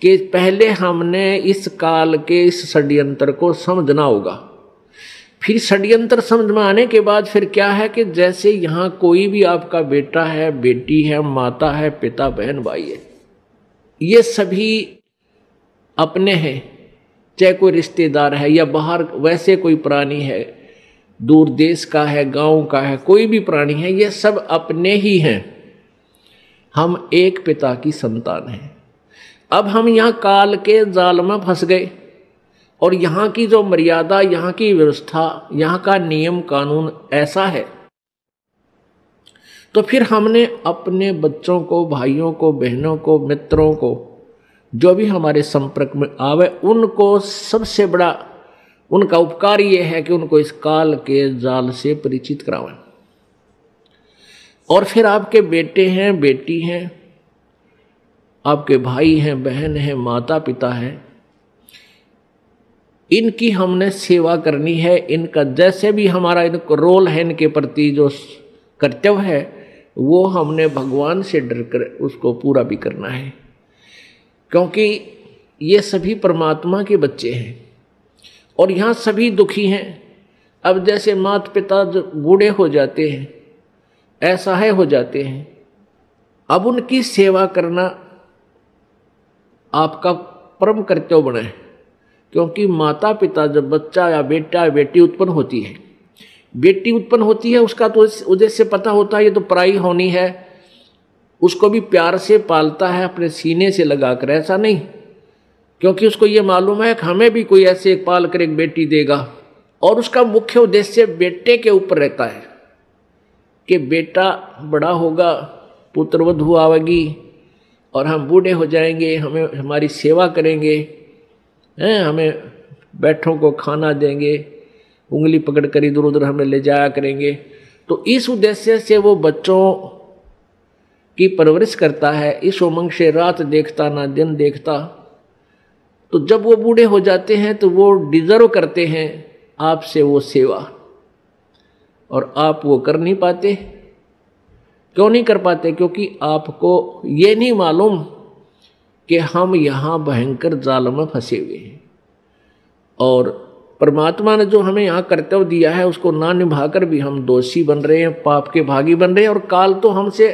कि पहले हमने इस काल के इस षड्यंत्र को समझना होगा। फिर षड्यंत्र समझ में आने के बाद फिर क्या है कि जैसे यहाँ कोई भी आपका बेटा है, बेटी है, माता है, पिता, बहन, भाई है, ये सभी अपने हैं, चाहे कोई रिश्तेदार है या बाहर वैसे कोई प्राणी है, दूर देश का है, गांव का है, कोई भी प्राणी है, ये सब अपने ही हैं। हम एक पिता की संतान हैं। अब हम यहाँ काल के जाल में फंस गए और यहाँ की जो मर्यादा, यहाँ की व्यवस्था, यहाँ का नियम कानून ऐसा है, तो फिर हमने अपने बच्चों को, भाइयों को, बहनों को, मित्रों को, जो भी हमारे संपर्क में आवे, उनको सबसे बड़ा उनका उपकार ये है कि उनको इस काल के जाल से परिचित करावें। और फिर आपके बेटे हैं, बेटी हैं, आपके भाई हैं, बहन हैं, माता पिता हैं, इनकी हमने सेवा करनी है। इनका जैसे भी हमारा इनको रोल है, इनके प्रति जो कर्तव्य है, वो हमने भगवान से डर कर उसको पूरा भी करना है, क्योंकि ये सभी परमात्मा के बच्चे हैं और यहाँ सभी दुखी हैं। अब जैसे माता पिता जो बूढ़े हो जाते हैं, असहाय हो जाते हैं, अब उनकी सेवा करना आपका परम कर्तव्य बना है, क्योंकि माता पिता जब बच्चा या बेटा या बेटी उत्पन्न होती है, बेटी उत्पन्न होती है, उसका तो उद्देश्य पता होता है ये तो पराई होनी है, उसको भी प्यार से पालता है अपने सीने से लगाकर, ऐसा नहीं, क्योंकि उसको ये मालूम है कि हमें भी कोई ऐसे एक पाल कर एक बेटी देगा। और उसका मुख्य उद्देश्य बेटे के ऊपर रहता है कि बेटा बड़ा होगा, पुत्रवधू आवेगी और हम बूढ़े हो जाएंगे, हमें हमारी सेवा करेंगे, हमें बैठों को खाना देंगे, उंगली पकड़ कर इधर उधर हमें ले जाया करेंगे। तो इस उद्देश्य से वो बच्चों की परवरिश करता है, इस उमंग से रात देखता ना दिन देखता। तो जब वो बूढ़े हो जाते हैं तो वो डिजर्व करते हैं आपसे वो सेवा, और आप वो कर नहीं पाते। क्यों नहीं कर पाते? क्योंकि आपको ये नहीं मालूम कि हम यहाँ भयंकर जाल में फंसे हुए हैं और परमात्मा ने जो हमें यहाँ कर्तव्य दिया है उसको ना निभाकर भी हम दोषी बन रहे हैं, पाप के भागी बन रहे हैं, और काल तो हमसे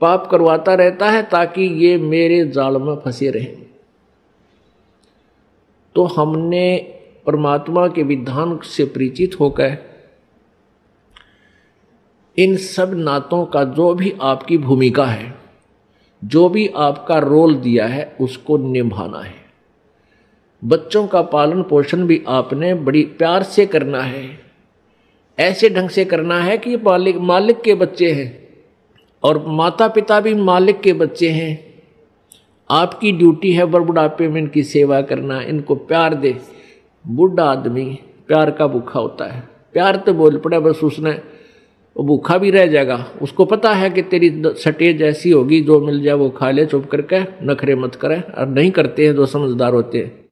पाप करवाता रहता है ताकि ये मेरे जाल में फंसे रहें। तो हमने परमात्मा के विधान से परिचित होकर इन सब नातों का जो भी आपकी भूमिका है, जो भी आपका रोल दिया है, उसको निभाना है। बच्चों का पालन पोषण भी आपने बड़ी प्यार से करना है, ऐसे ढंग से करना है कि मालिक के बच्चे हैं और माता पिता भी मालिक के बच्चे हैं। आपकी ड्यूटी है बुढ़ापे में इनकी सेवा करना, इनको प्यार दे। बूढ़ा आदमी प्यार का भूखा होता है, प्यार तो बोल पड़े बस उसने, वो भूखा भी रह जाएगा। उसको पता है कि तेरी स्टेज ऐसी होगी, जो मिल जाए वो खा ले चुप करके, नखरे मत करे। और नहीं करते हैं जो समझदार होते हैं,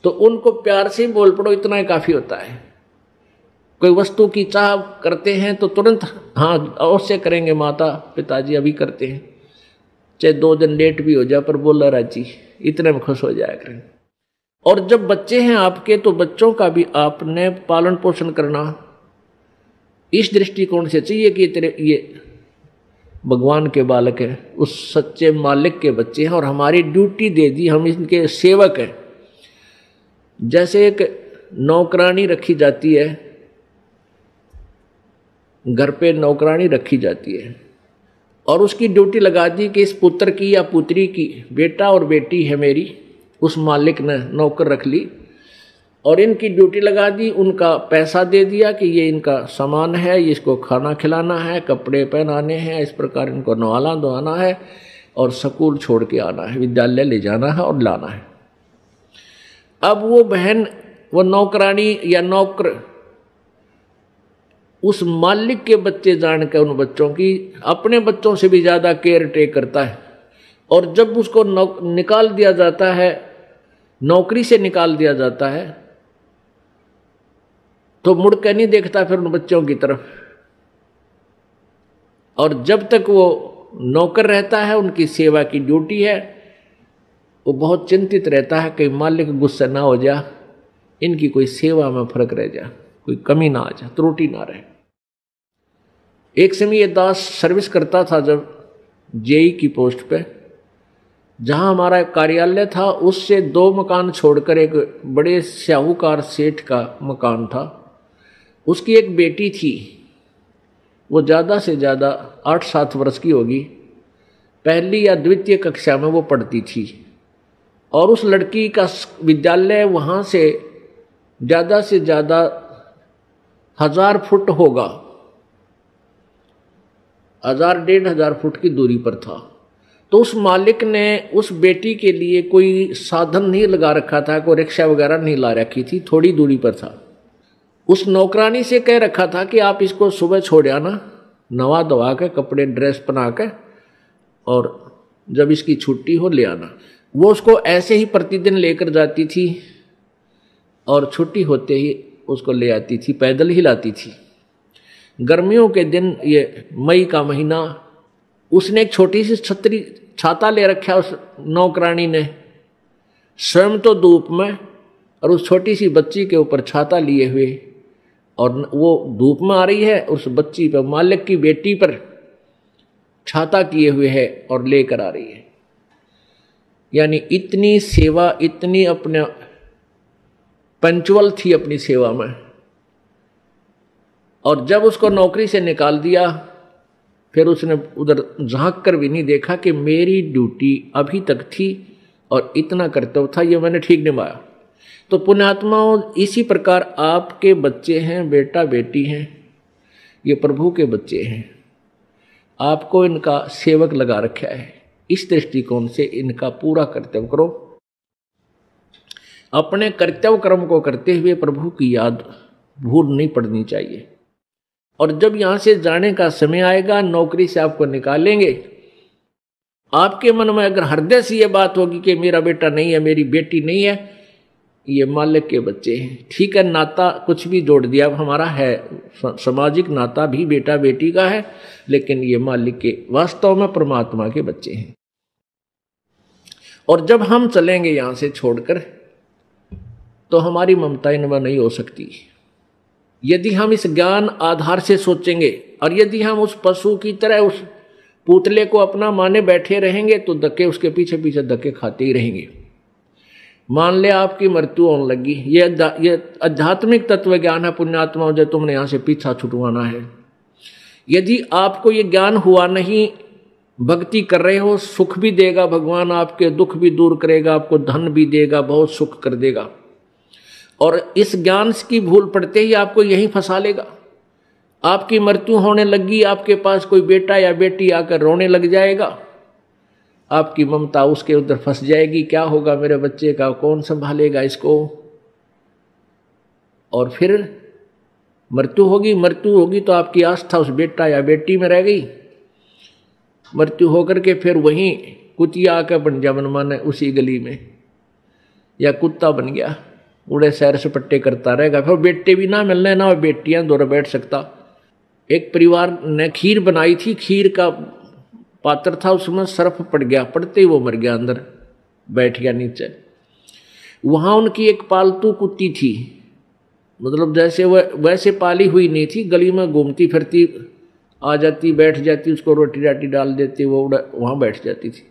तो उनको प्यार से ही बोल पड़ो, इतना ही काफ़ी होता है। कोई वस्तु की चाह करते हैं तो तुरंत हाँ अवश्य करेंगे, माता पिताजी अभी करते हैं, चाहे 2 दिन लेट भी हो जाए पर बोला राजी, इतने में खुश हो जाया करें। और जब बच्चे हैं आपके तो बच्चों का भी आपने पालन पोषण करना इस दृष्टिकोण से चाहिए कि तेरे ये भगवान के बालक हैं, उस सच्चे मालिक के बच्चे हैं और हमारी ड्यूटी दे दी, हम इनके सेवक हैं। जैसे एक नौकरानी रखी जाती है, घर पे नौकरानी रखी जाती है और उसकी ड्यूटी लगा दी कि इस पुत्र की या पुत्री की, बेटा और बेटी है मेरी, उस मालिक ने नौकर रख ली और इनकी ड्यूटी लगा दी, उनका पैसा दे दिया कि ये इनका सामान है, इसको खाना खिलाना है, कपड़े पहनाने हैं, इस प्रकार इनको नहलाना धोना है और स्कूल छोड़ के आना है, विद्यालय ले जाना है और लाना है। अब वो बहन, वो नौकरानी या नौकर उस मालिक के बच्चे जान के उन बच्चों की अपने बच्चों से भी ज़्यादा केयर टेक करता है। और जब उसको निकाल दिया जाता है, नौकरी से निकाल दिया जाता है, तो मुड़ के नहीं देखता फिर उन बच्चों की तरफ। और जब तक वो नौकर रहता है, उनकी सेवा की ड्यूटी है, वो बहुत चिंतित रहता है कि मालिक गुस्सा ना हो जा, इनकी कोई सेवा में फर्क रह जा, कोई कमी ना आ जा, त्रुटि ना रहे। एक समय ये दास सर्विस करता था जब जेई की पोस्ट पे, जहां हमारा कार्यालय था उससे 2 मकान छोड़कर एक बड़े साहूकार सेठ का मकान था। उसकी एक बेटी थी, वो ज़्यादा से ज़्यादा 8-7 वर्ष की होगी, पहली या द्वितीय कक्षा में वो पढ़ती थी। और उस लड़की का विद्यालय वहाँ से ज़्यादा 1000 फुट होगा, 1000-1500 फुट की दूरी पर था। तो उस मालिक ने उस बेटी के लिए कोई साधन नहीं लगा रखा था, कोई रिक्शा वगैरह नहीं ला रखी थी, थोड़ी दूरी पर था। उस नौकरानी से कह रखा था कि आप इसको सुबह छोड़ आना, नवा धवा के कपड़े ड्रेस पहना के, और जब इसकी छुट्टी हो ले आना। वो उसको ऐसे ही प्रतिदिन लेकर जाती थी और छुट्टी होते ही उसको ले आती थी, पैदल ही लाती थी। गर्मियों के दिन, ये मई का महीना, उसने एक छोटी सी छाता ले रखा उस नौकरानी ने, स्वयं तो धूप में और उस छोटी सी बच्ची के ऊपर छाता लिए हुए, और वो धूप में आ रही है, उस बच्ची पर, मालिक की बेटी पर छाता किए हुए है और लेकर आ रही है। यानी इतनी सेवा, इतनी अपने पंचुअल थी अपनी सेवा में। और जब उसको नौकरी से निकाल दिया, फिर उसने उधर झांक कर भी नहीं देखा कि मेरी ड्यूटी अभी तक थी और इतना कर्तव्य था, ये मैंने ठीक निभाया। तो पुण्यात्माओं, इसी प्रकार आपके बच्चे हैं, बेटा बेटी हैं, ये प्रभु के बच्चे हैं, आपको इनका सेवक लगा रखा है। इस दृष्टिकोण से इनका पूरा कर्तव्य करो। अपने कर्तव्य कर्म को करते हुए प्रभु की याद भूल नहीं पड़नी चाहिए। और जब यहां से जाने का समय आएगा, नौकरी से आपको निकालेंगे, आपके मन में अगर हृदय से यह बात होगी कि मेरा बेटा नहीं है, मेरी बेटी नहीं है, ये मालिक के बच्चे हैं, ठीक है, नाता कुछ भी जोड़ दिया हमारा है, सामाजिक नाता भी बेटा बेटी का है, लेकिन ये मालिक के, वास्तव में परमात्मा के बच्चे हैं। और जब हम चलेंगे यहां से छोड़कर, तो हमारी ममता इनमें नहीं हो सकती। यदि हम इस ज्ञान आधार से सोचेंगे, और यदि हम उस पशु की तरह उस पुतले को अपना माने बैठे रहेंगे, तो धक्के उसके पीछे पीछे धक्के खाते ही रहेंगे। मान ले आपकी मृत्यु होने लगी, ये आध्यात्मिक तत्व ज्ञान है पुण्यात्माओं, जो तुमने यहां से पीछा छुटवाना है। यदि आपको ये ज्ञान हुआ नहीं, भक्ति कर रहे हो, सुख भी देगा भगवान, आपके दुख भी दूर करेगा, आपको धन भी देगा, बहुत सुख कर देगा, और इस ज्ञान की भूल पड़ते ही आपको यहीं फंसा लेगा। आपकी मृत्यु होने लगी, आपके पास कोई बेटा या बेटी आकर रोने लग जाएगा, आपकी ममता उसके उधर फंस जाएगी, क्या होगा मेरे बच्चे का, कौन संभालेगा इसको। और फिर मृत्यु होगी तो आपकी आस्था उस बेटा या बेटी में रह गई। मृत्यु होकर के फिर वहीं कुतिया आकर बन जा मनमाने उसी गली में, या कुत्ता बन गया, उड़े सैर सपट्टे करता रहेगा। फिर बेटे भी ना मिलने, ना बेटियां दौड़ बैठ सकता। एक परिवार ने खीर बनाई थी, खीर का पात्र था, उसमें सर्फ पड़ गया, पड़ते ही वो मर गया, अंदर बैठ गया नीचे। वहां उनकी एक पालतू कुत्ती थी, मतलब जैसे वह वैसे पाली हुई नहीं थी, गली में घूमती फिरती, आ जाती, बैठ जाती, उसको रोटी राटी डाल देती, वो वहां बैठ जाती थी।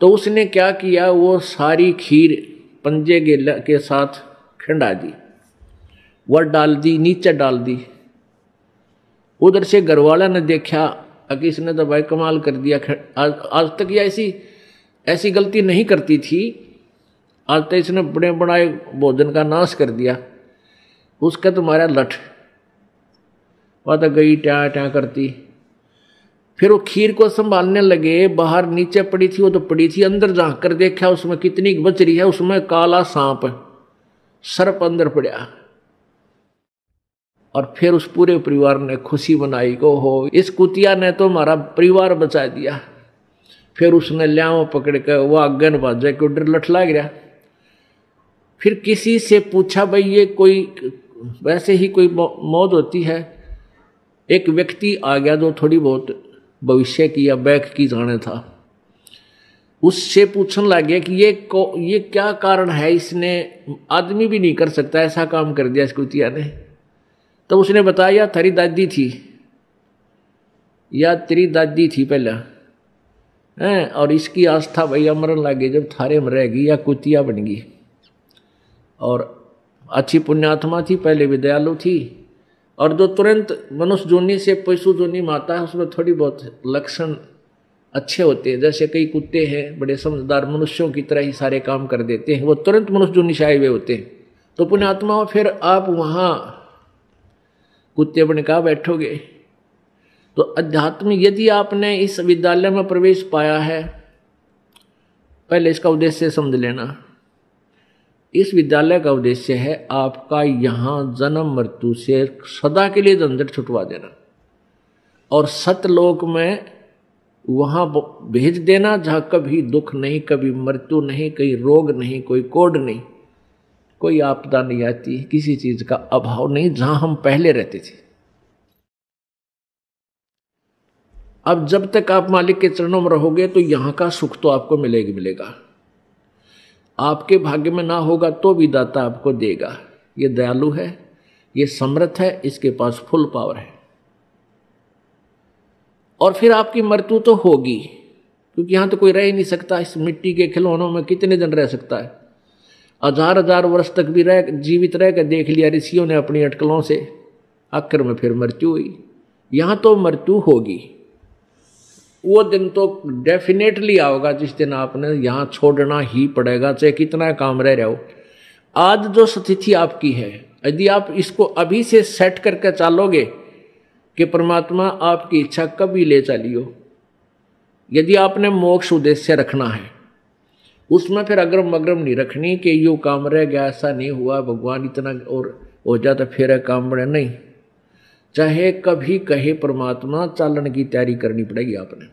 तो उसने क्या किया, वो सारी खीर पंजे के साथ खंडा दी, वह डाल दी, नीचे डाल दी। उधर से घरवाला ने देखा कि इसने तो भाई कमाल कर दिया, आज तक ये ऐसी गलती नहीं करती थी, आज तक इसने बड़े बड़ाए भोजन का नाश कर दिया। उसका तुम्हारा लठ वह तो गई ट्या ट्या करती। फिर वो खीर को संभालने लगे, बाहर नीचे पड़ी थी, वो तो पड़ी थी, अंदर झांक कर देखा उसमें कितनी बच रही है, उसमें काला सांप सर्प अंदर पड़ा। और फिर उस पूरे परिवार ने खुशी मनाई को हो, इस कुतिया ने तो हमारा परिवार बचा दिया। फिर उसने ल्याओ पकड़ कर वो आगे न बाजा के उधर लठला गिरा। फिर किसी से पूछा, भाई ये कोई वैसे ही कोई मौत होती है? एक व्यक्ति आ गया जो थोड़ी बहुत भविष्य की या बैक की जाने था। उससे पूछने लगे कि ये क्या कारण है, इसने आदमी भी नहीं कर सकता ऐसा काम कर दिया इस कुतिया ने। तो उसने बताया तेरी दादी थी या तेरी दादी थी पहले हैं, और इसकी आस्था भैया मरन लगे जब थारे में रहेगी या कुतिया बन गई। और अच्छी पुण्यात्मा थी, पहले भी दयालु थी, और जो तुरंत मनुष्य जोनी से पशु जोनी में आता है उसमें थोड़ी बहुत लक्षण अच्छे होते हैं। जैसे कई कुत्ते हैं बड़े समझदार मनुष्यों की तरह ही सारे काम कर देते हैं, वो तुरंत मनुष्य जोनी से आए हुए होते हैं। तो पुण्यात्मा फिर आप वहाँ कुत्ते बन का बैठोगे। तो अध्यात्म यदि आपने इस विद्यालय में प्रवेश पाया है, पहले इसका उद्देश्य समझ लेना। इस विद्यालय का उद्देश्य है आपका यहाँ जन्म मृत्यु से सदा के लिए झंझट छुटवा देना और सतलोक में वहाँ भेज देना जहाँ कभी दुख नहीं, कभी मृत्यु नहीं, कोई रोग नहीं, कोई कोड नहीं, कोई आपदा नहीं आती, किसी चीज का अभाव नहीं, जहां हम पहले रहते थे। अब जब तक आप मालिक के चरणों में रहोगे तो यहां का सुख तो आपको मिलेगा मिलेगा। आपके भाग्य में ना होगा तो भी दाता आपको देगा। ये दयालु है, ये समर्थ है, इसके पास फुल पावर है। और फिर आपकी मृत्यु तो होगी, क्योंकि यहां तो कोई रह ही नहीं सकता। इस मिट्टी के खिलौनों में कितने दिन रह सकता है? हजार हजार वर्ष तक भी जीवित रह कर देख लिया ऋषियों ने अपनी अटकलों से, आखिर में फिर मृत्यु हुई। यहां तो मृत्यु होगी। वो दिन तो डेफिनेटली आओगा जिस दिन आपने यहां छोड़ना ही पड़ेगा, चाहे कितना काम रह रहा हो। आज जो स्थिति आपकी है, यदि आप इसको अभी से सेट करके चलोगे कि परमात्मा आपकी इच्छा कभी ले चलियो, यदि आपने मोक्ष उद्देश्य रखना है, उसमें फिर अग्रम अग्रम नहीं रखनी कि यो काम रह गया, ऐसा नहीं हुआ, भगवान इतना और हो जाता फिर काम बढ़े, नहीं। चाहे कभी कहे परमात्मा, चालन की तैयारी करनी पड़ेगी आपने।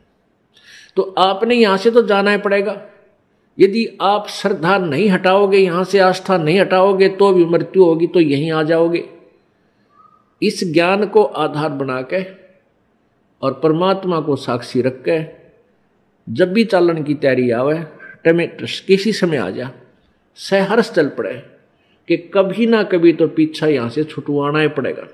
तो आपने यहां से तो जाना ही पड़ेगा। यदि आप श्रद्धा नहीं हटाओगे, यहां से आस्था नहीं हटाओगे, तो भी मृत्यु होगी, तो यहीं आ जाओगे। इस ज्ञान को आधार बना के और परमात्मा को साक्षी रख के जब भी चालन की तैयारी आवे, किसी समय आ जा, सहर्ष चल पड़े कि कभी ना कभी तो पीछा यहां से छुटवाना ही पड़ेगा।